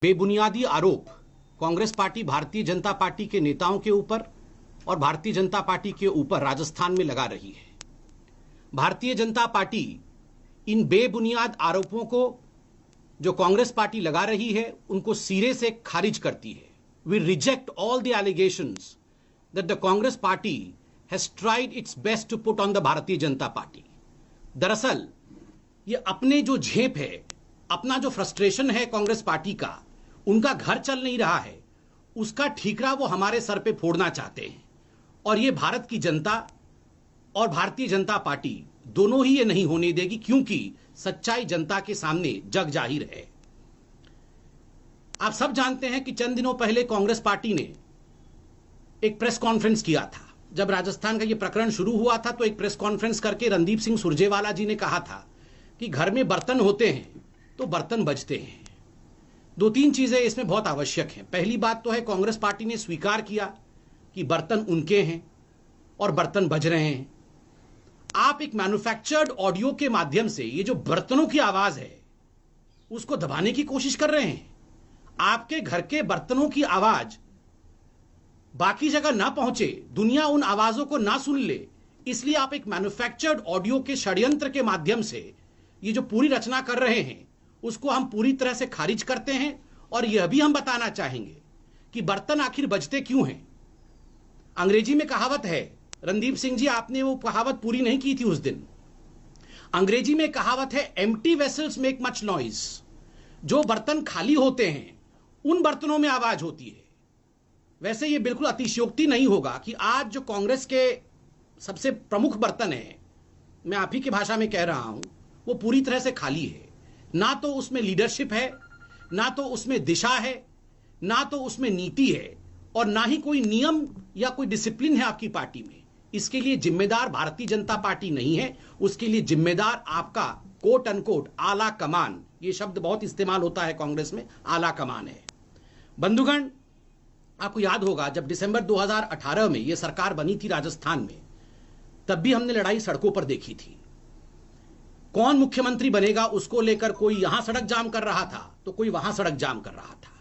बेबुनियादी आरोप कांग्रेस पार्टी भारतीय जनता पार्टी के नेताओं के ऊपर और भारतीय जनता पार्टी के ऊपर राजस्थान में लगा रही है। भारतीय जनता पार्टी इन बेबुनियाद आरोपों को जो कांग्रेस पार्टी लगा रही है उनको सिरे से खारिज करती है। We reject all the allegations that the Congress party has tried its best to put on the Bharatiya Janata party. दरअसल ये अपने जो झेप है, अपना जो फ्रस्ट्रेशन है कांग्रेस पार्टी का, उनका घर चल नहीं रहा है, उसका ठीकरा वो हमारे सर पे फोड़ना चाहते हैं। और ये भारत की जनता और भारतीय जनता पार्टी दोनों ही ये नहीं होने देगी, क्योंकि सच्चाई जनता के सामने जग जाहिर है। आप सब जानते हैं कि चंद दिनों पहले कांग्रेस पार्टी ने एक प्रेस कॉन्फ्रेंस किया था। जब राजस्थान का ये प्रकरण शुरू हुआ था तो एक प्रेस कॉन्फ्रेंस करके रणदीप सिंह सुरजेवाला जी ने कहा था कि घर में बर्तन होते हैं तो बर्तन बजते हैं। दो तीन चीजें इसमें बहुत आवश्यक हैं। पहली बात तो है कांग्रेस पार्टी ने स्वीकार किया कि बर्तन उनके हैं और बर्तन बज रहे हैं। आप एक मैन्युफैक्चर्ड ऑडियो के माध्यम से ये जो बर्तनों की आवाज है उसको दबाने की कोशिश कर रहे हैं। आपके घर के बर्तनों की आवाज बाकी जगह ना पहुंचे, दुनिया उन आवाजों को ना सुन ले, इसलिए आप एक मैन्युफैक्चर्ड ऑडियो के षड्यंत्र के माध्यम से ये जो पूरी रचना कर रहे हैं उसको हम पूरी तरह से खारिज करते हैं। और यह भी हम बताना चाहेंगे कि बर्तन आखिर बजते क्यों हैं। अंग्रेजी में कहावत है, रणदीप सिंह जी आपने वो कहावत पूरी नहीं की थी उस दिन। अंग्रेजी में कहावत है, empty vessels make much noise. जो बर्तन खाली होते हैं उन बर्तनों में आवाज होती है। वैसे ये बिल्कुल अतिशयोक्ति नहीं होगा कि आज जो कांग्रेस के सबसे प्रमुख बर्तन है, मैं आप ही की भाषा में कह रहा हूं, वो पूरी तरह से खाली है। ना तो उसमें लीडरशिप है, ना तो उसमें दिशा है, ना तो उसमें नीति है, और ना ही कोई नियम या कोई डिसिप्लिन है आपकी पार्टी में। इसके लिए जिम्मेदार भारतीय जनता पार्टी नहीं है, उसके लिए जिम्मेदार आपका कोट अनकोट आला कमान, ये शब्द बहुत इस्तेमाल होता है कांग्रेस में, आला कमान है। बंधुगण, आपको याद होगा जब दिसंबर 2018 में यह सरकार बनी थी राजस्थान में, तब भी हमने लड़ाई सड़कों पर देखी थी। कौन मुख्यमंत्री बनेगा उसको लेकर कोई यहां सड़क जाम कर रहा था तो कोई वहां सड़क जाम कर रहा था।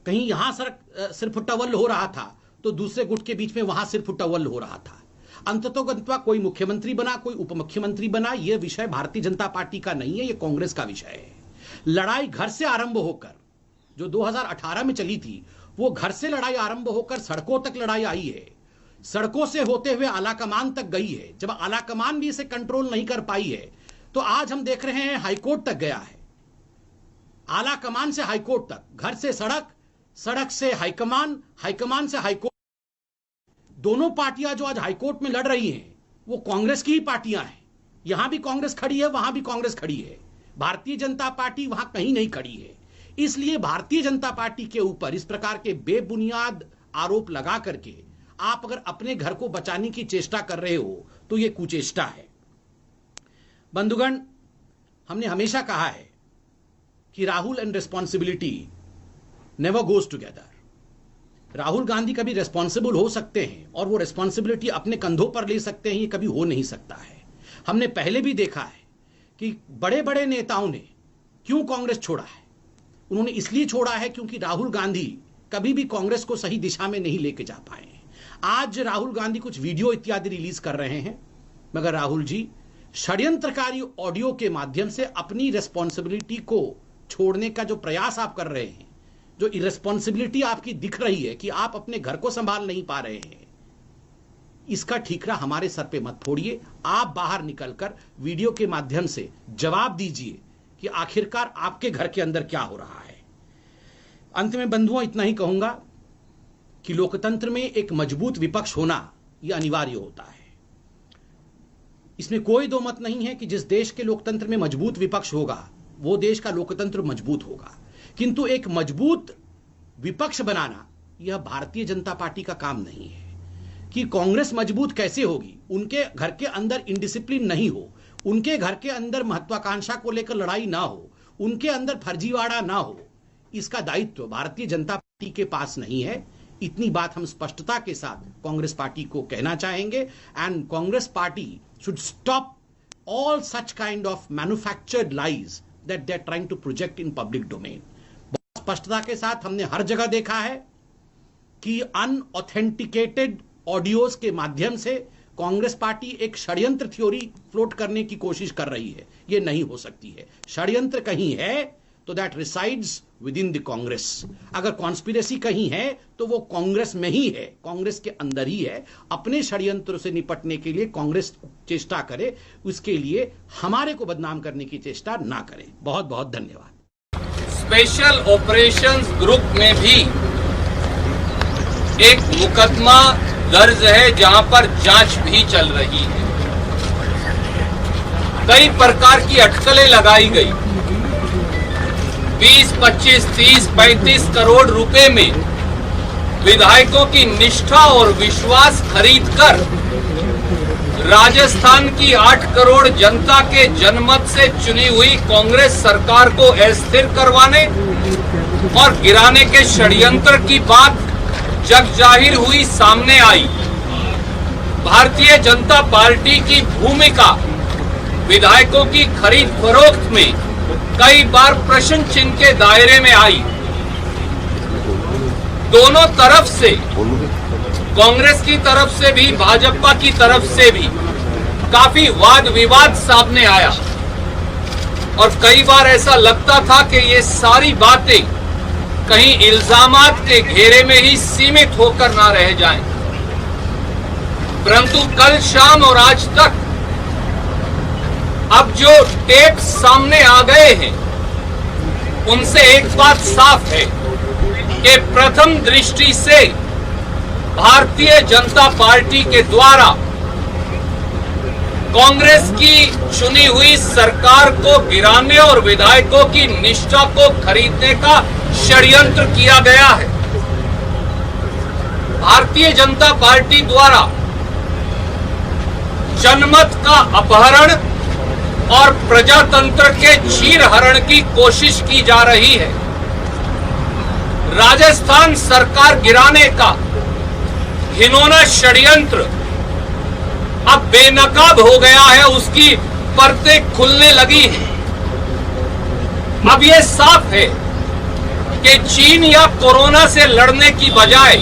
कहीं यहां सड़क सिर्फ टवल हो रहा था तो दूसरे गुट के बीच में वहां सिर्फ टवल हो रहा था। अंततोगत्वा कोई मुख्यमंत्री बना, कोई उप मुख्यमंत्री बना, यह विषय भारतीय जनता पार्टी का नहीं है, यह कांग्रेस का विषय है। लड़ाई घर से आरंभ होकर जो 2018 में चली थी, वो घर से लड़ाई आरंभ होकर सड़कों तक लड़ाई आई है, सड़कों से होते हुए आलाकमान तक गई है। जब आलाकमान भी इसे कंट्रोल नहीं कर पाई है तो आज हम देख रहे हैं हाईकोर्ट तक गया है। आला कमान से हाईकोर्ट तक, घर से सड़क, सड़क से हाईकमान, हाईकमान से हाईकोर्ट। दोनों पार्टियां जो आज हाईकोर्ट में लड़ रही हैं वो कांग्रेस की ही पार्टियां हैं। यहां भी कांग्रेस खड़ी है, वहां भी कांग्रेस खड़ी है। भारतीय जनता पार्टी वहां कहीं नहीं खड़ी है। इसलिए भारतीय जनता पार्टी के ऊपर इस प्रकार के बेबुनियाद आरोप लगा करके आप अगर अपने घर को बचाने की चेष्टा कर रहे हो तो यह कुचेष्टा है। बंधुगण, हमने हमेशा कहा है कि Rahul and responsibility never goes together. Rahul Gandhi कभी रिस्पॉन्सिबल हो सकते हैं और वो रिस्पॉन्सिबिलिटी अपने कंधों पर ले सकते हैं, ये कभी हो नहीं सकता है। हमने पहले भी देखा है कि बड़े बड़े नेताओं ने क्यों कांग्रेस छोड़ा है। उन्होंने इसलिए छोड़ा है क्योंकि राहुल गांधी कभी भी कांग्रेस को सही दिशा में नहीं लेके जा पाए हैं। आज राहुल गांधी कुछ वीडियो इत्यादि रिलीज कर रहे हैं, मगर राहुल जी षड्यंत्रकारी ऑडियो के माध्यम से अपनी रिस्पॉन्सिबिलिटी को छोड़ने का जो प्रयास आप कर रहे हैं, जो इरेस्पॉन्सिबिलिटी आपकी दिख रही है कि आप अपने घर को संभाल नहीं पा रहे हैं, इसका ठीकरा हमारे सर पे मत फोड़िए। आप बाहर निकलकर वीडियो के माध्यम से जवाब दीजिए कि आखिरकार आपके घर के अंदर क्या हो रहा है। अंत में बंधुओं इतना ही कहूंगा कि लोकतंत्र में एक मजबूत विपक्ष होना यह अनिवार्य होता है। इसमें कोई दो मत नहीं है कि जिस देश के लोकतंत्र में मजबूत विपक्ष होगा वो देश का लोकतंत्र मजबूत होगा। किंतु एक मजबूत विपक्ष बनाना यह भारतीय जनता पार्टी का काम नहीं है। कि कांग्रेस मजबूत कैसे होगी, उनके घर के अंदर इनडिसिप्लिन नहीं हो, उनके घर के अंदर महत्वाकांक्षा को लेकर लड़ाई ना हो, उनके अंदर फर्जीवाड़ा ना हो, इसका दायित्व भारतीय जनता पार्टी के पास नहीं है। इतनी बात हम स्पष्टता के साथ कांग्रेस पार्टी को कहना चाहेंगे। And Congress party should stop all such kind of manufactured lies that they're trying to project in public domain. स्पष्टता के साथ हमने हर जगह देखा है कि अनऑथेंटिकेटेड ऑडियोज के माध्यम से कांग्रेस पार्टी एक षड्यंत्र थ्योरी फ्लोट करने की कोशिश कर रही है। यह नहीं हो सकती है। षड्यंत्र कहीं है तो that resides with in the Congress. अगर कॉन्स्पिरेसी कहीं है तो वो कांग्रेस में ही है, कांग्रेस के अंदर ही है। अपने षड्यंत्र से निपटने के लिए कांग्रेस चेष्टा करे, उसके लिए हमारे को बदनाम करने की चेष्टा ना करे। बहुत बहुत धन्यवाद। स्पेशल ऑपरेशंस ग्रुप में भी एक मुकदमा दर्ज है जहां पर जांच भी चल रही है। कई प्रकार की अटकलें लगाई गई। 20, 25, 30, 35 करोड़ रुपए में विधायकों की निष्ठा और विश्वास खरीदकर राजस्थान की 8 करोड़ जनता के जनमत से चुनी हुई कांग्रेस सरकार को अस्थिर करवाने और गिराने के षड्यंत्र की बात जग जाहिर हुई, सामने आई। भारतीय जनता पार्टी की भूमिका विधायकों की खरीद फरोख्त में कई बार प्रश्न चिन्ह के दायरे में आई। दोनों तरफ से, कांग्रेस की तरफ से भी, भाजपा की तरफ से भी काफी वाद विवाद सामने आया और कई बार ऐसा लगता था कि ये सारी बातें कहीं इल्जामात के घेरे में ही सीमित होकर ना रह जाएं। परंतु कल शाम और आज तक अब जो टेप सामने आ गए हैं उनसे एक बात साफ है कि प्रथम दृष्टि से भारतीय जनता पार्टी के द्वारा कांग्रेस की चुनी हुई सरकार को गिराने और विधायकों की निष्ठा को खरीदने का षड्यंत्र किया गया है। भारतीय जनता पार्टी द्वारा जनमत का अपहरण और प्रजातंत्र के चीरहरण की कोशिश की जा रही है। राजस्थान सरकार गिराने का घिनौना षड्यंत्र अब बेनकाब हो गया है, उसकी परतें खुलने लगी हैं। अब यह साफ है कि चीन या कोरोना से लड़ने की बजाय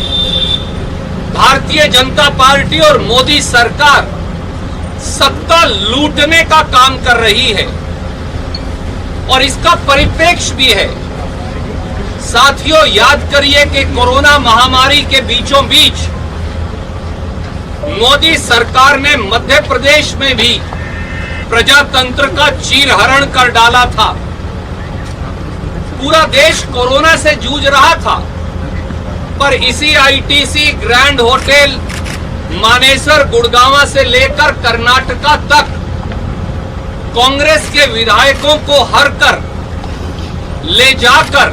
भारतीय जनता पार्टी और मोदी सरकार सत्ता लूटने का काम कर रही है और इसका परिप्रेक्ष्य भी है। साथियों, याद करिए कि कोरोना महामारी के बीचों बीच मोदी सरकार ने मध्य प्रदेश में भी प्रजातंत्र का चीरहरण कर डाला था। पूरा देश कोरोना से जूझ रहा था, पर इसी ITC, grand hotel, Manesar, Gurgaon से लेकर कर्नाटका तक कांग्रेस के विधायकों को हर कर ले जाकर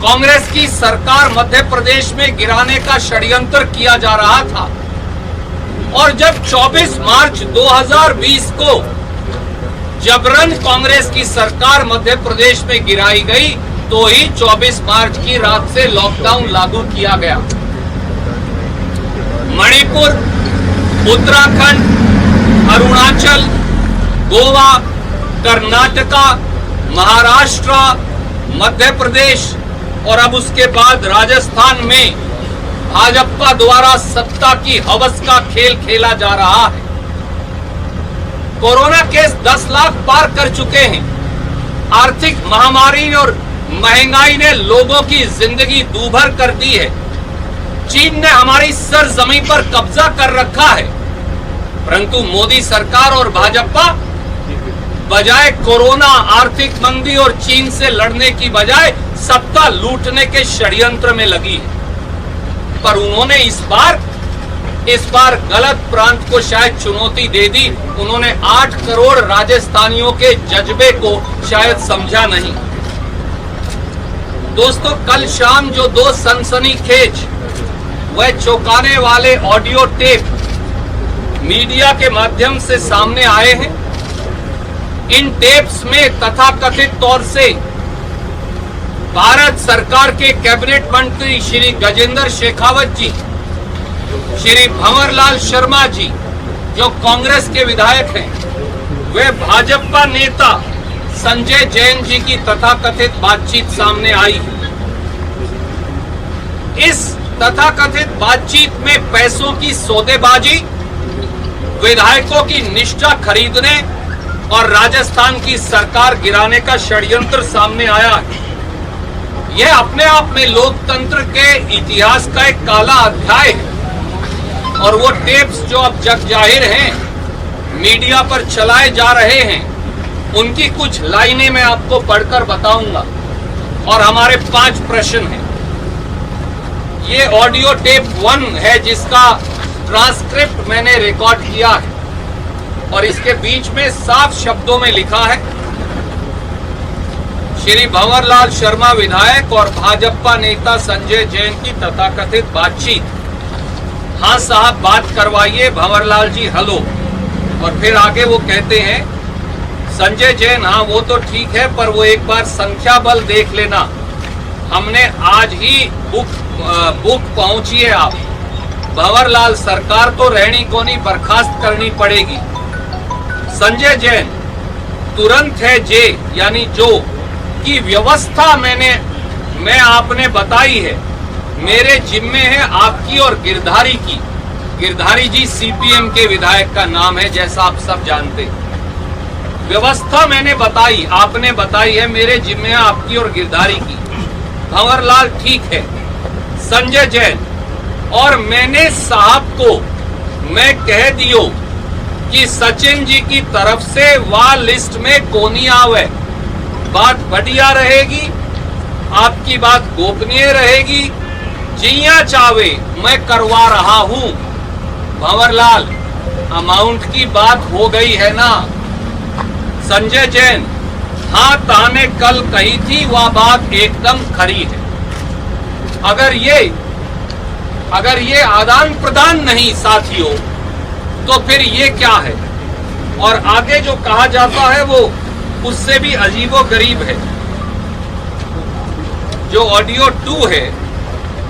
कांग्रेस की सरकार मध्य प्रदेश में गिराने का षड्यंत्र किया जा रहा था। और जब 24 मार्च 2020 को जबरन कांग्रेस की सरकार मध्य प्रदेश में गिराई गई, तो ही 24 मार्च की रात से लॉकडाउन लागू किया गया। मणिपुर, उत्तराखंड, अरुणाचल, गोवा, कर्नाटका, महाराष्ट्र, मध्य प्रदेश और अब उसके बाद राजस्थान में भाजपा द्वारा सत्ता की हवस का खेल खेला जा रहा है। कोरोना केस 10 लाख पार कर चुके हैं। आर्थिक महामारी और महंगाई ने लोगों की जिंदगी दूभर कर दी है। चीन ने हमारी सरजमी पर कब्जा कर रखा है, परंतु मोदी सरकार और भाजपा बजाय कोरोना, आर्थिक मंदी और चीन से लड़ने की बजाय सत्ता लूटने के षड्यंत्र में लगी है। पर उन्होंने इस बार गलत प्रांत को शायद चुनौती दे दी। उन्होंने 8 करोड़ राजस्थानियों के जज्बे को शायद समझा नहीं। दोस्तों, कल शाम जो 2 सनसनीखेज वह चौंकाने वाले ऑडियो टेप मीडिया के माध्यम से सामने आए हैं, इन टेप्स में तथाकथित तौर से भारत सरकार के कैबिनेट मंत्री श्री गजेंद्र शेखावत जी, श्री भंवरलाल शर्मा जी जो कांग्रेस के विधायक हैं, वे भाजपा नेता संजय जैन जी की तथाकथित बातचीत सामने आई। तथाकथित बातचीत में पैसों की सौदेबाजी, विधायकों की निष्ठा खरीदने और राजस्थान की सरकार गिराने का षड्यंत्र सामने आया है। यह अपने आप में लोकतंत्र के इतिहास का एक काला अध्याय है और वो टेप्स जो अब जग जाहिर हैं, मीडिया पर चलाए जा रहे हैं, उनकी कुछ लाइनें मैं आपको पढ़कर बताऊंगा और हमारे 5 प्रश्न हैं। ये ऑडियो टेप 1 है जिसका ट्रांसक्रिप्ट मैंने रिकॉर्ड किया है और इसके बीच में साफ शब्दों में लिखा है, श्री भंवरलाल शर्मा विधायक और भाजपा नेता संजय जैन की तथाकथित बातचीत। हाँ साहब, बात करवाइए भंवरलाल जी, हेलो। और फिर आगे वो कहते हैं, संजय जैन, हाँ वो तो ठीक है, पर वो एक बार संख्या बल देख लेना, हमने आज ही बुक पहुंची है आप। भंवरलाल, सरकार तो रहनी को नहीं, बर्खास्त करनी पड़ेगी। संजय जैन, तुरंत है जे यानी जो की व्यवस्था मैं आपने बताई है, मेरे जिम्मे है आपकी और गिरधारी की। गिरधारी जी सीपीएम के विधायक का नाम है, जैसा आप सब जानते हैं। व्यवस्था मैंने बताई, आपने बताई है, मेरे जिम्मे है आपकी और गिरधारी की। भंवरलाल, ठीक है। संजय जैन, और मैंने साहब को मैं कह दियो कि सचिन जी की तरफ से वह लिस्ट में कोनी आवे, बात बढ़िया रहेगी, आपकी बात गोपनीय रहेगी, जिया चावे मैं करवा रहा हूं। भंवरलाल, अमाउंट की बात हो गई है ना। संजय जैन, हाँ ताने कल कही थी वह बात एकदम खरी है। अगर ये आदान प्रदान नहीं साथियों, तो फिर ये क्या है? और आगे जो कहा जाता है वो उससे भी अजीबो गरीब है। जो ऑडियो 2 है,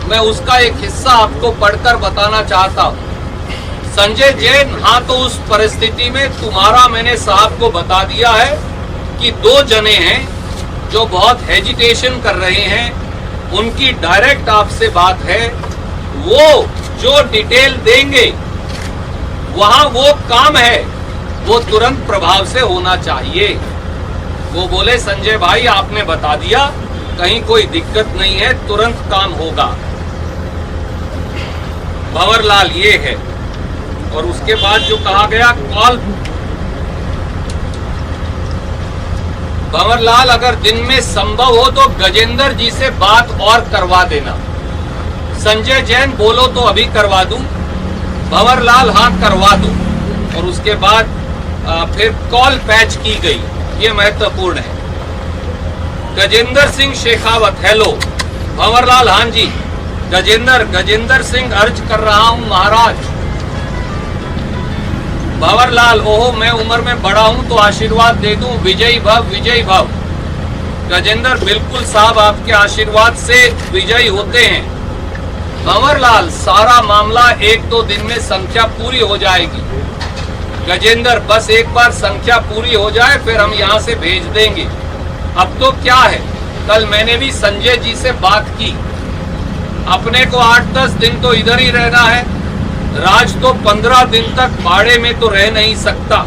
मैं उसका एक हिस्सा आपको पढ़कर बताना चाहता हूं। संजय जैन, हाँ तो उस परिस्थिति में तुम्हारा मैंने साहब को बता दिया है कि 2 जने हैं जो बहुत हेजिटेशन कर रहे हैं, उनकी डायरेक्ट आपसे बात है, वो जो डिटेल देंगे वहां वो काम है, वो तुरंत प्रभाव से होना चाहिए। वो बोले, संजय भाई आपने बता दिया, कहीं कोई दिक्कत नहीं है, तुरंत काम होगा। भंवरलाल, ये है। और उसके बाद जो कहा गया, कॉल भंवरलाल, अगर दिन में संभव हो तो गजेंद्र जी से बात और करवा देना। संजय जैन, बोलो तो अभी करवा दूं। भंवरलाल, हाँ करवा दूं। और उसके बाद फिर कॉल पैच की गई, ये महत्वपूर्ण है। गजेंद्र सिंह शेखावत, हेलो। भंवरलाल, हाँ जी। गजेंद्र सिंह अर्ज कर रहा हूं महाराज। भंवरलाल, ओहो मैं उम्र में बड़ा हूं तो आशीर्वाद दे दूं, विजयी भव विजयी भव। गजेंद्र, बिल्कुल साहब, आपके आशीर्वाद से विजयी होते हैं। भंवरलाल, सारा मामला 1-2 दिन में संख्या पूरी हो जाएगी। गजेंद्र, बस एक बार संख्या पूरी हो जाए फिर हम यहाँ से भेज देंगे। अब तो क्या है, कल मैंने भी संजय जी से बात की, अपने को 8-10 दिन तो इधर ही रहना है, राज तो 15 दिन तक भाड़े में तो रह नहीं सकता।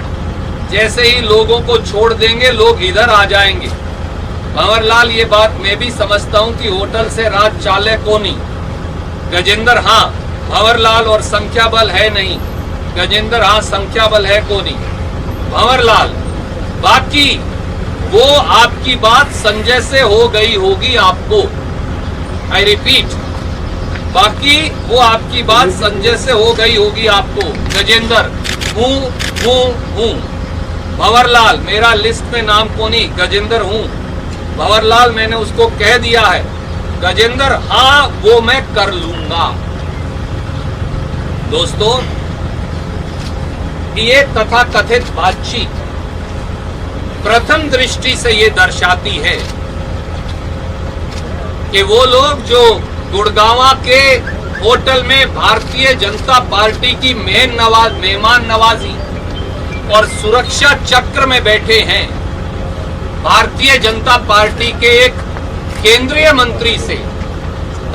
जैसे ही लोगों को छोड़ देंगे लोग इधर आ जाएंगे। भंवरलाल, ये बात मैं भी समझता हूँ कि होटल से राज चाले को नहीं। गजेंद्र, हाँ भंवरलाल, और संख्या बल है नहीं। गजेंद्र, हाँ संख्या बल है को नहीं। भंवरलाल, बाकी वो आपकी बात संजय से हो गई होगी आपको, आई रिपीट, बाकी वो आपकी बात संजय से हो गई होगी आपको। गजेंद्र, हूं। भंवरलाल, मेरा लिस्ट में नाम को नहीं, गजेंद्र हूं। भंवरलाल, मैंने उसको कह दिया है। गजेंद्र, हाँ वो मैं कर लूंगा। दोस्तों, ये तथाकथित बातचीत प्रथम दृष्टि से ये दर्शाती है कि वो लोग जो गुड़गांवा के होटल में भारतीय जनता पार्टी की मेहमान नवाजी और सुरक्षा चक्र में बैठे हैं, भारतीय जनता पार्टी के एक केंद्रीय मंत्री से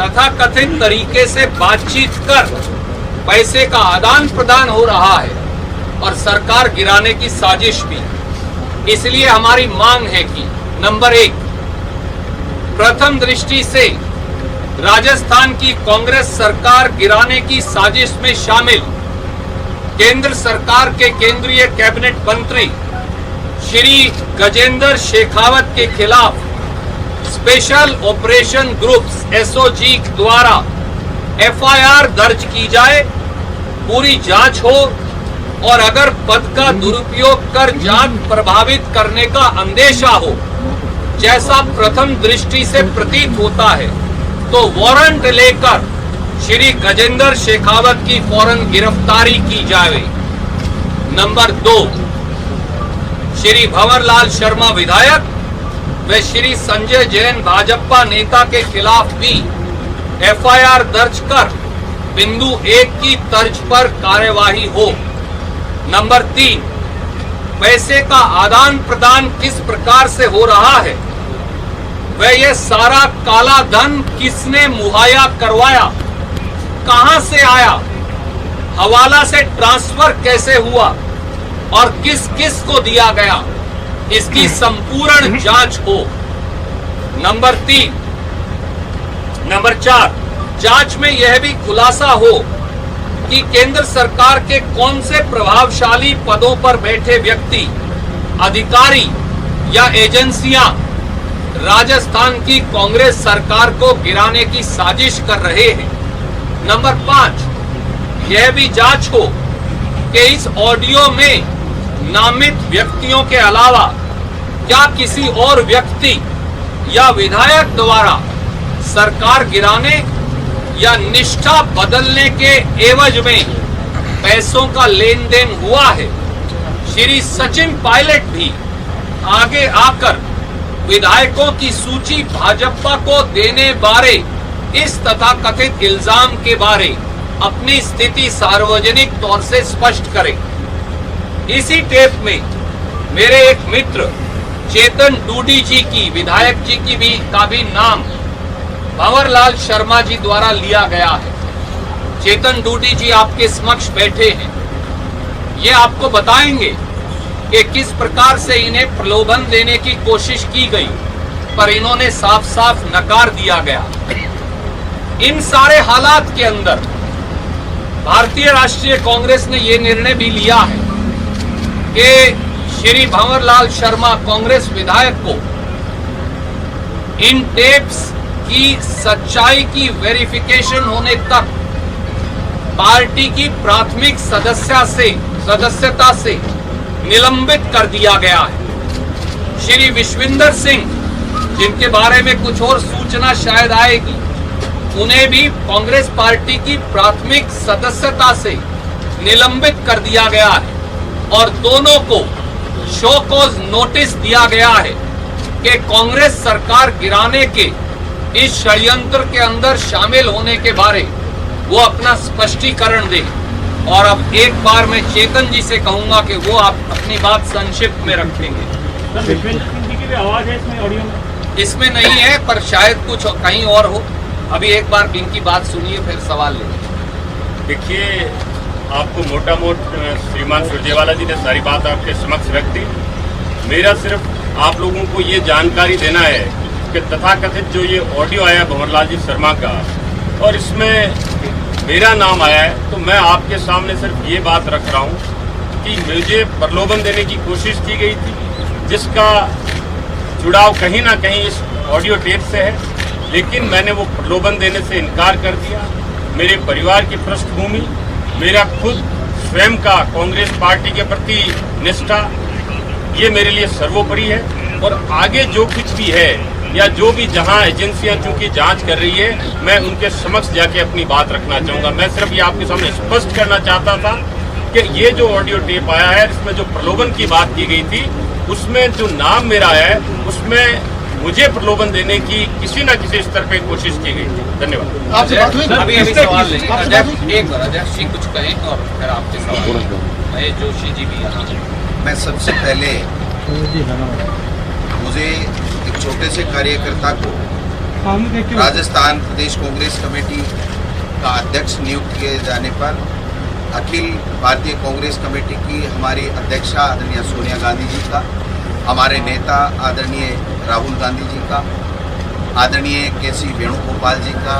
तथाकथित तरीके से बातचीत कर पैसे का आदान प्रदान हो रहा है और सरकार गिराने की साजिश भी। इसलिए हमारी मांग है कि नंबर 1, प्रथम दृष्टि से राजस्थान की कांग्रेस सरकार गिराने की साजिश में शामिल केंद्र सरकार के केंद्रीय कैबिनेट मंत्री श्री गजेंद्र शेखावत के खिलाफ स्पेशल ऑपरेशन ग्रुप्स एसओजी द्वारा एफआईआर दर्ज की जाए, पूरी जांच हो और अगर पद का दुरुपयोग कर जांच प्रभावित करने का अंदेशा हो, जैसा प्रथम दृष्टि से प्रतीत होता है, तो वारंट लेकर श्री गजेंद्र शेखावत की फौरन गिरफ्तारी की जाए। नंबर 2, श्री भंवरलाल शर्मा विधायक व श्री संजय जैन भाजपा नेता के खिलाफ भी एफआईआर दर्ज कर बिंदु 1 की तर्ज पर कार्यवाही हो। नंबर 3, पैसे का आदान प्रदान किस प्रकार से हो रहा है, वह यह सारा काला धन किसने मुहैया करवाया, कहां से आया, हवाला से ट्रांसफर कैसे हुआ और किस किस को दिया गया, इसकी संपूर्ण जांच हो। नंबर 4, जांच में यह भी खुलासा हो कि केंद्र सरकार के कौन से प्रभावशाली पदों पर बैठे व्यक्ति, अधिकारी या एजेंसियां राजस्थान की कांग्रेस सरकार को गिराने की साजिश कर रहे हैं। नंबर 5, यह भी जांच हो कि इस ऑडियो में नामित व्यक्तियों के अलावा क्या किसी और व्यक्ति या विधायक द्वारा सरकार गिराने या निष्ठा बदलने के एवज में पैसों का लेन देन हुआ है। श्री सचिन पायलट भी आगे आकर विधायकों की सूची भाजपा को देने बारे इस तथाकथित इल्जाम के बारे अपनी स्थिति सार्वजनिक तौर से स्पष्ट करें। इसी टेप में मेरे एक मित्र चेतन डूडी जी की, विधायक जी की भी का भी नाम भंवरलाल शर्मा जी द्वारा लिया गया है। चेतन डूडी जी आपके समक्ष बैठे हैं, ये आपको बताएंगे कि किस प्रकार से इन्हें प्रलोभन देने की कोशिश की गई, पर इन्होंने साफ साफ नकार दिया गया। इन सारे हालात के अंदर भारतीय राष्ट्रीय कांग्रेस ने यह निर्णय भी लिया है कि श्री भंवरलाल शर्मा कांग्रेस विधायक को इन टेप्स की सच्चाई की वेरिफिकेशन होने तक पार्टी की प्राथमिक सदस्यता से निलंबित कर दिया गया है। श्री विश्विंदर सिंह, जिनके बारे में कुछ और सूचना शायद आएगी, उन्हें भी कांग्रेस पार्टी की प्राथमिक सदस्यता से निलंबित कर दिया गया है और दोनों को शो कॉज नोटिस दिया गया है कि कांग्रेस सरकार गिराने के इस षड्यंत्र के अंदर शामिल होने के बारे वो अपना स्पष्टीकरण दें। और अब एक बार मैं चेतन जी से कहूंगा कि वो आप अपनी बात संक्षिप्त में रखेंगे। आवाज है इसमें, ऑडियो में? इसमें नहीं है, पर शायद कुछ कहीं और हो। अभी एक बार इनकी बात सुनिए, फिर सवाल लेंगे। देखिए, आपको मोटा मोट श्रीमान सुरजेवाला जी ने सारी बात आपके समक्ष रख दी। मेरा सिर्फ आप लोगों को ये जानकारी देना है कि तथाकथित जो ये ऑडियो आया भंवरलाल जी शर्मा का और इसमें मेरा नाम आया है, तो मैं आपके सामने सिर्फ ये बात रख रहा हूँ कि मुझे प्रलोभन देने की कोशिश की गई थी, जिसका जुड़ाव कहीं ना कहीं इस ऑडियो टेप से है, लेकिन मैंने वो प्रलोभन देने से इनकार कर दिया। मेरे परिवार की पृष्ठभूमि, मेरा खुद स्वयं का कांग्रेस पार्टी के प्रति निष्ठा, ये मेरे लिए सर्वोपरि है। और आगे जो कुछ भी है या जो भी जहां एजेंसियां चूंकि जांच कर रही है, मैं उनके समक्ष जाके अपनी बात रखना चाहूँगा। मैं सिर्फ ये आपके सामने स्पष्ट करना चाहता था कि ये जो ऑडियो टेप आया है, इसमें जो प्रलोभन की बात की गई थी, उसमें जो नाम मेरा है, उसमें मुझे प्रलोभन देने की किसी न किसी स्तर पे कोशिश की गई थी। धन्यवाद। अभी सवाल लेंगे। अध्यक्ष जी कुछ कहें और फिर आपके सवाल। महेश जोशी जी भी यहाँ। मैं सबसे पहले मुझे एक छोटे से कार्यकर्ता को राजस्थान प्रदेश कांग्रेस कमेटी का अध्यक्ष नियुक्त किए जाने पर अखिल भारतीय कांग्रेस कमेटी की हमारी अध्यक्षा आदरणीय सोनिया गांधी जी का, हमारे नेता आदरणीय राहुल गांधी जी का, आदरणीय के.सी. वेणुगोपाल जी का,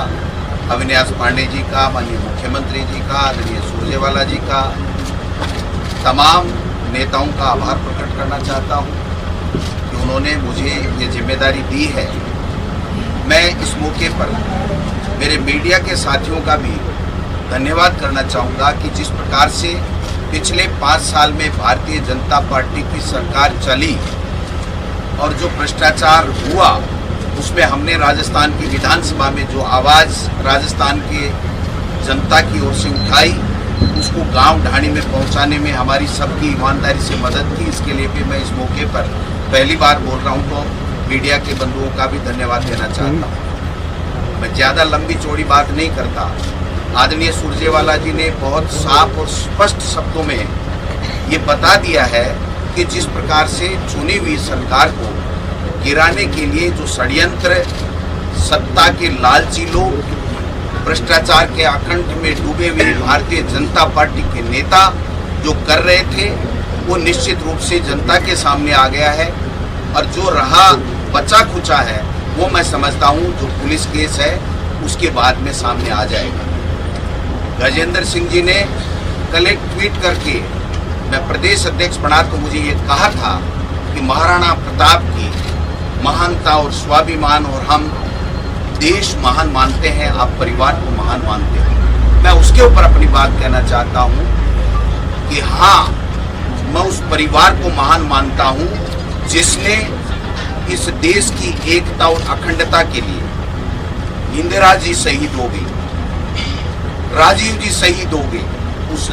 अविनाश पांडे जी का, माननीय मुख्यमंत्री जी का, आदरणीय सुरजेवाला जी का, तमाम नेताओं का आभार प्रकट करना चाहता हूं कि उन्होंने मुझे ये जिम्मेदारी दी है। मैं इस मौके पर मेरे मीडिया के साथियों का भी धन्यवाद करना चाहूँगा कि जिस प्रकार से पिछले 5 साल में भारतीय जनता पार्टी की सरकार चली और जो भ्रष्टाचार हुआ उसमें हमने राजस्थान की विधानसभा में जो आवाज़ राजस्थान के जनता की ओर से उठाई, उसको गांव ढाणी में पहुंचाने में हमारी सबकी ईमानदारी से मदद की। इसके लिए भी मैं इस मौके पर पहली बार बोल रहा हूं, तो मीडिया के बंधुओं का भी धन्यवाद देना चाहता हूं। मैं ज़्यादा लंबी चौड़ी बात नहीं करता। आदरणीय सुरजेवाला जी ने बहुत साफ और स्पष्ट शब्दों में ये बता दिया है कि जिस प्रकार से चुनी हुई सरकार को गिराने के लिए जो षड्यंत्र सत्ता के लालची लोग, भ्रष्टाचार के आकंठ में डूबे हुए भारतीय जनता पार्टी के नेता जो कर रहे थे, वो निश्चित रूप से जनता के सामने आ गया है। और जो रहा बचा खुचा है वो मैं समझता हूँ जो पुलिस केस है उसके बाद में सामने आ जाएगा। गजेंद्र सिंह जी ने कल एक ट्वीट करके, मैं प्रदेश अध्यक्ष बना तो मुझे ये कहा था कि महाराणा प्रताप की महानता और स्वाभिमान, और हम देश महान मानते हैं, आप परिवार को महान मानते हैं। मैं उसके ऊपर अपनी बात कहना चाहता हूं कि हाँ, मैं उस परिवार को महान मानता हूं जिसने इस देश की एकता और अखंडता के लिए इंदिरा जी शहीद हो गई, राजीव जी शहीद हो गए। उस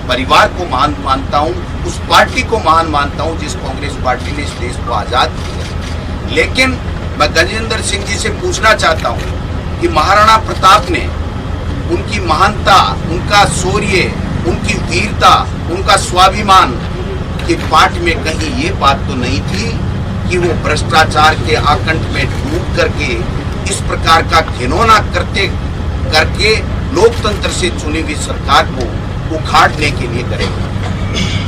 परिवार को महान मानता हूं, उस पार्टी को महान मानता हूं जिस कांग्रेस पार्टी ने इस देश को आजाद किया। लेकिन मैं गजेंद्र सिंह जी से पूछना चाहता हूं कि महाराणा प्रताप ने उनकी महानता, उनका शौर्य, उनकी वीरता, उनका स्वाभिमान के पाठ में कहीं ये बात तो नहीं थी कि वो भ्रष्टाचार के आकंठ में डूब करके इस प्रकार का घिनौना करके लोकतंत्र से चुनी हुई सरकार को उखाड़ने के लिए करेगा।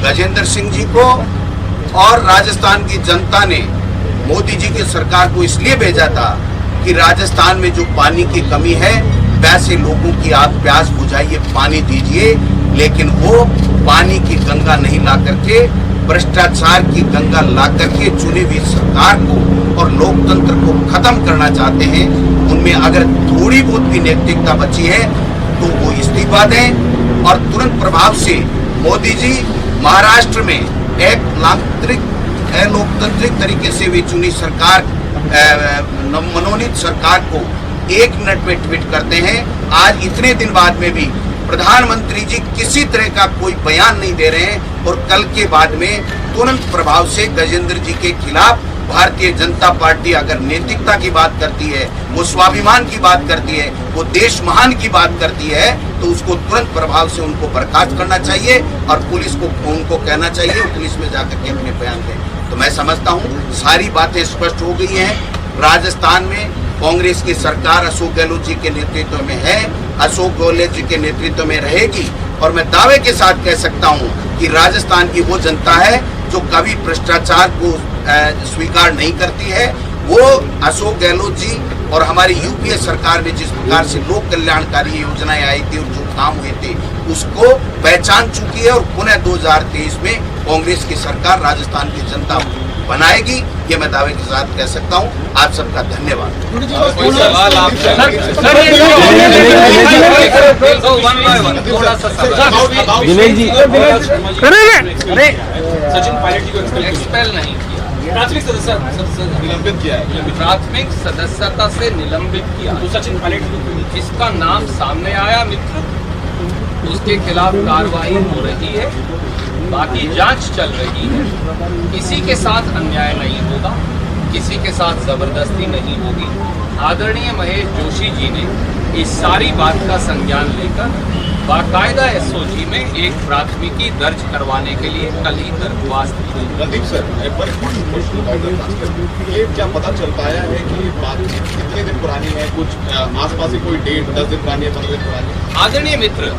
गजेंद्र सिंह जी को और राजस्थान की जनता ने मोदी जी की सरकार को इसलिए भेजा था कि राजस्थान में जो पानी की कमी है वैसे लोगों की आप प्यास बुझाइए, पानी दीजिए, लेकिन वो पानी की गंगा नहीं ला करके भ्रष्टाचार की गंगा ला करके चुनी हुई सरकार को और लोकतंत्र को खत्म करना चाहते हैं। उनमें अगर थोड़ी बहुत भी नैतिकता बची है तो वो इस्तीफा दें और तुरंत प्रभाव से मोदी जी महाराष्ट्र में एक लोकतांत्रिक तरीके से भी चुनी सरकार, मनोनीत सरकार को 1 मिनट में ट्वीट करते हैं। आज इतने दिन बाद में भी प्रधानमंत्री जी किसी तरह का कोई बयान नहीं दे रहे हैं और कल के बाद में तुरंत प्रभाव से गजेंद्र जी के खिलाफ भारतीय जनता पार्टी अगर नैतिकता की बात करती है, वो स्वाभिमान की बात करती है, वो देश महान की बात करती है, तो उसको तुरंत प्रभाव से उनको बर्खास्त करना चाहिए और पुलिस को उनको कहना चाहिए वो पुलिस में जाकर के अपने बयान दें। तो मैं समझता हूँ सारी बातें स्पष्ट हो गई हैं। राजस्थान में कांग्रेस की सरकार अशोक गहलोत जी के नेतृत्व में है, अशोक गहलोत जी के नेतृत्व में रहेगी और मैं दावे के साथ कह सकता हूं कि राजस्थान की वो जनता है जो कभी भ्रष्टाचार को स्वीकार नहीं करती है। वो अशोक गहलोत जी और हमारी यूपीए सरकार में जिस प्रकार से लोक कल्याणकारी योजनाएं आई थी और जो काम हुए थे उसको पहचान चुकी है और पुनः 2023 में कांग्रेस की सरकार राजस्थान की जनता बनाएगी, ये मैं दावे के साथ कह सकता हूं। आप सबका धन्यवाद। कोई सवाल आपसे? दिनेश जी, सचिन पायलट को एक्सपेल नहीं किया, प्राथमिक सदस्य निलंबित किया है, प्राथमिक सदस्यता से निलंबित किया। तो सचिन पायलट जिसका नाम सामने आया मित्र, उसके खिलाफ कार्रवाई हो रही है, बाकी जांच चल रही है। किसी के साथ अन्याय नहीं होगा, किसी के साथ जबरदस्ती नहीं होगी। आदरणीय महेश जोशी जी ने इस सारी बात का संज्ञान लेकर बाकायदा एसओजी में एक प्राथमिकी दर्ज करवाने के लिए कल ही दरख्वास्त दी। रणदीप सर, एक बार ये क्या पता चल पाया है कि बातचीत कितने दिन पुरानी है? कुछ आसपास कोई डेट 10 दिन पुरानी है, 15 दिन पुरानी? आदरणीय मित्र,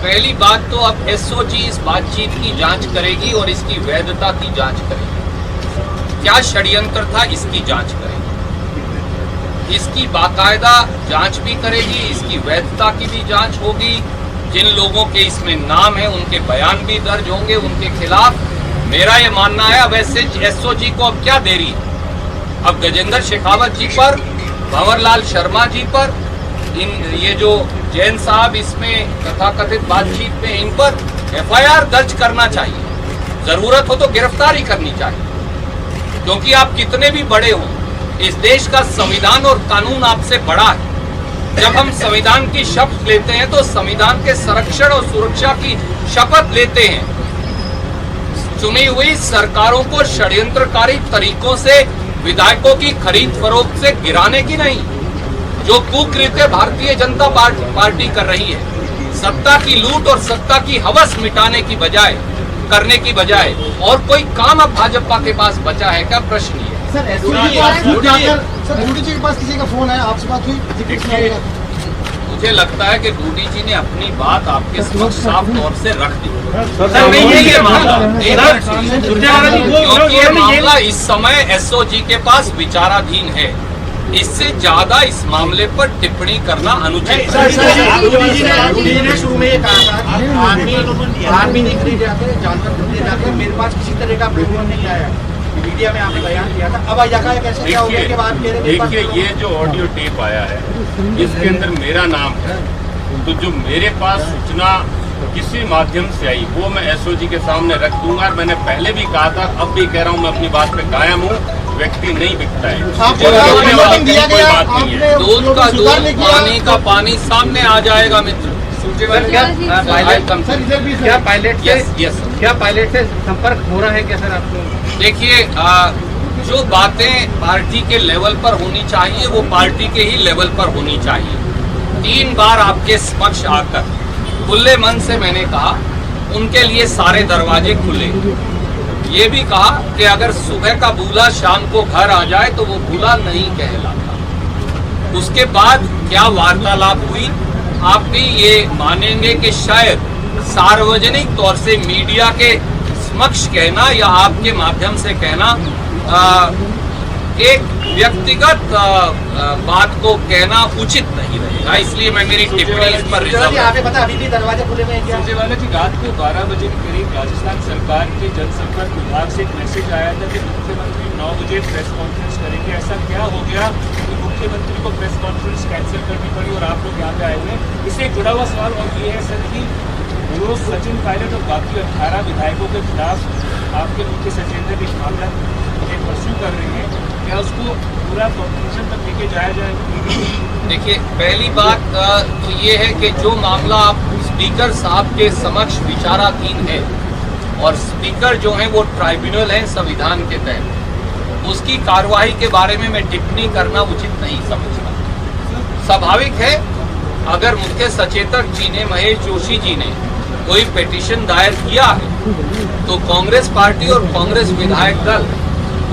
पहली बात तो अब एसओजी इस बातचीत की जांच करेगी और इसकी वैधता की जांच करेगी। क्या षड्यंत्र था, इसकी जांच करेगी। इसकी बाकायदा जांच भी करेगी, इसकी वैधता की भी जांच होगी। जिन लोगों के इसमें नाम है उनके बयान भी दर्ज होंगे उनके खिलाफ। मेरा ये मानना है अब एसओजी को अब क्या देरी है। अब गजेंद्र शेखावत जी पर, भंवरलाल शर्मा जी पर, ये जो जैन साहब इसमें तथाकथित बातचीत में, इन पर एफआईआर दर्ज करना चाहिए। जरूरत हो तो गिरफ्तारी करनी चाहिए, क्योंकि आप कितने भी बड़े हो, इस देश का संविधान और कानून आपसे बड़ा है। जब हम संविधान की शपथ लेते हैं तो संविधान के संरक्षण और सुरक्षा की शपथ लेते हैं। चुनी हुई सरकारों को षड्यंत्रकारी तरीकों से विधायकों की खरीद फरोख्त से गिराने की नहीं, जो कुकृत्य भारतीय जनता पार्टी कर रही है, सत्ता की लूट और सत्ता की हवस मिटाने की बजाय, करने की बजाय और कोई काम अब भाजपा के पास बचा है क्या? प्रश्न ये। सर डूडी जी के पास किसी का फोन है, आपसे बात हुई? मुझे लगता है कि डूडी जी ने अपनी बात आपके समक्ष साफ तौर से रख दी। नहीं है ये मामला, क्योंकि ये मामला इस समय एसओजी के पास विचाराधीन है। इससे ज्यादा इस मामले पर टिप्पणी करना अनुचित है। शुरू में ये कहा था आर्मी नहीं खरीदे जाते, जानवर खरीदे जाते, मेरे पास किसी तरह का प्रमाण नहीं आया। मीडिया में आपने बयान किया था, अब यह कैसे क्या हो गया कि बाद में? देखिए, ये जो ऑडियो टेप आया है इसके अंदर मेरा नाम है, तो जो मेरे पास सूचना किसी माध्यम से आई वो मैं एसओजी के सामने रख दूंगा। मैंने पहले भी कहा था, अब भी कह रहा हूँ, मैं अपनी बात पे कायम हूँ। व्यक्ति नहीं बिकता है, कोई बात नहीं है। दूध का दूध, पानी का पानी सामने आ जाएगा मित्र। क्या पायलट से संपर्क हो रहा है क्या सर आपको? देखिए, जो बातें पार्टी के लेवल पर होनी चाहिए वो पार्टी के ही लेवल पर होनी चाहिए। 3 बार आपके समक्ष आकर खुले मन से मैंने कहा उनके लिए सारे दरवाजे खुले। ये भी कहा कि अगर सुबह का बूला शाम को घर आ जाए तो वो बूला नहीं कहलाता। उसके बाद क्या वार्तालाप हुई, आप भी ये मानेंगे कि शायद सार्वजनिक तौर से मीडिया के समक्ष कहना या आपके माध्यम से कहना एक व्यक्तिगत बात को कहना उचित नहीं रहेगा, इसलिए मैं मेरी टिप्पणी इस पर रिजर्व। आपने पता अभी भी दरवाजे खुले में क्या? सुरजेवाला जी, रात को 12 बजे के करीब राजस्थान सरकार के जनसंपर्क विभाग से एक मैसेज आया था कि मुख्यमंत्री 9 बजे प्रेस कॉन्फ्रेंस करेंगे। ऐसा क्या हो गया कि मुख्यमंत्री को प्रेस कॉन्फ्रेंस कैंसिल करनी पड़ी और आप लोग यहाँ पे आए हुए? इससे जुड़ा हुआ सवाल और ये है सर कि जो सचिन पायलट और बाकी 18 विधायकों के खिलाफ आपके मुख्य सचेतक एक मामला परस्यू कर रहे हैं, क्या उसको पूरा कॉन्क्लूजन तक लेके जाया जाएगा? देखिए, पहली बात तो ये है कि जो मामला आप स्पीकर साहब के समक्ष विचाराधीन है और स्पीकर जो है वो ट्राइब्यूनल है संविधान के तहत, उसकी कार्यवाही के बारे में मैं टिप्पणी करना उचित नहीं समझता। स्वाभाविक है, अगर मुख्य सचेतक जी ने, महेश जोशी जी ने कोई पिटीशन दायर किया है तो कांग्रेस पार्टी और कांग्रेस विधायक दल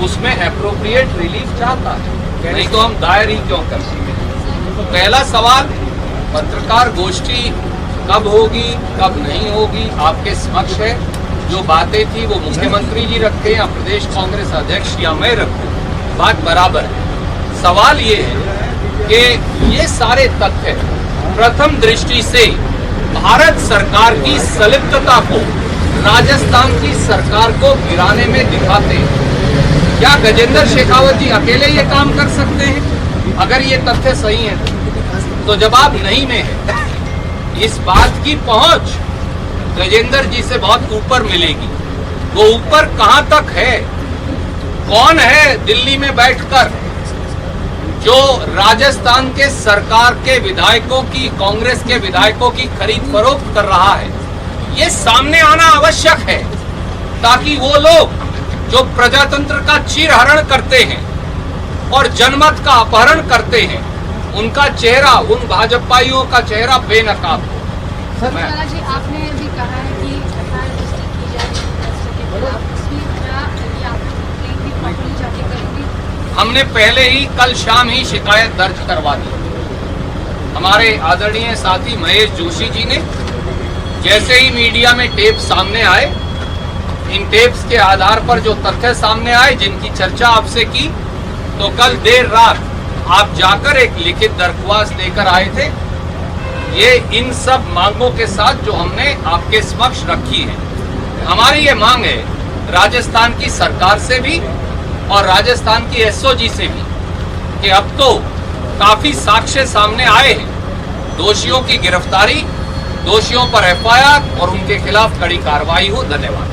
उसमें एप्रोप्रिएट रिलीफ चाहता है, नहीं तो हम दायर ही क्यों करते हैं। तो पहला सवाल, पत्रकार गोष्ठी कब होगी कब नहीं होगी आपके समक्ष है। जो बातें थी वो मुख्यमंत्री जी रखे या प्रदेश कांग्रेस अध्यक्ष या मैं रखूं, बात बराबर है। सवाल ये है कि ये सारे तथ्य प्रथम दृष्टि से भारत सरकार की संलिप्तता को, राजस्थान की सरकार को गिराने में दिखाते हैं। क्या गजेंद्र शेखावत जी अकेले ये काम कर सकते हैं? अगर ये तथ्य सही है तो जवाब नहीं में है। इस बात की पहुंच गजेंद्र जी से बहुत ऊपर मिलेगी। वो ऊपर कहां तक है? कौन है दिल्ली में बैठकर जो राजस्थान के सरकार के विधायकों की, कांग्रेस के विधायकों की खरीद फरोख्त कर रहा है? ये सामने आना आवश्यक है ताकि वो लोग जो प्रजातंत्र का चीरहरण करते हैं और जनमत का अपहरण करते हैं, उनका चेहरा, उन भाजपाइयों का चेहरा बेनकाब हो। लाला जी, आपने भी कहा है कि एफआईआर रजिस्टर की जाएगी के खिलाफ, इसमें क्या ये आप कंप्लेंट भी प्रॉपर्ली जाके करेंगे? हमने पहले ही कल शाम ही शिकायत दर्ज करवा दी। हमारे आदरणीय साथी महेश जोशी जी ने जैसे ही मीडिया में टेप सामने आए, इन टेप्स के आधार पर जो तथ्य सामने आए, जिनकी चर्चा आपसे की, तो कल देर रात आप जाकर एक लिखित दरख्वास्त लेकर आए थे। ये इन सब मांगों के साथ जो हमने आपके समक्ष रखी है। हमारी ये मांग है राजस्थान की सरकार से भी और राजस्थान की एसओजी से भी कि अब तो काफी साक्ष्य सामने आए हैं, दोषियों की गिरफ्तारी, दोषियों पर एफआईआर और उनके खिलाफ कड़ी कार्रवाई हो। धन्यवाद।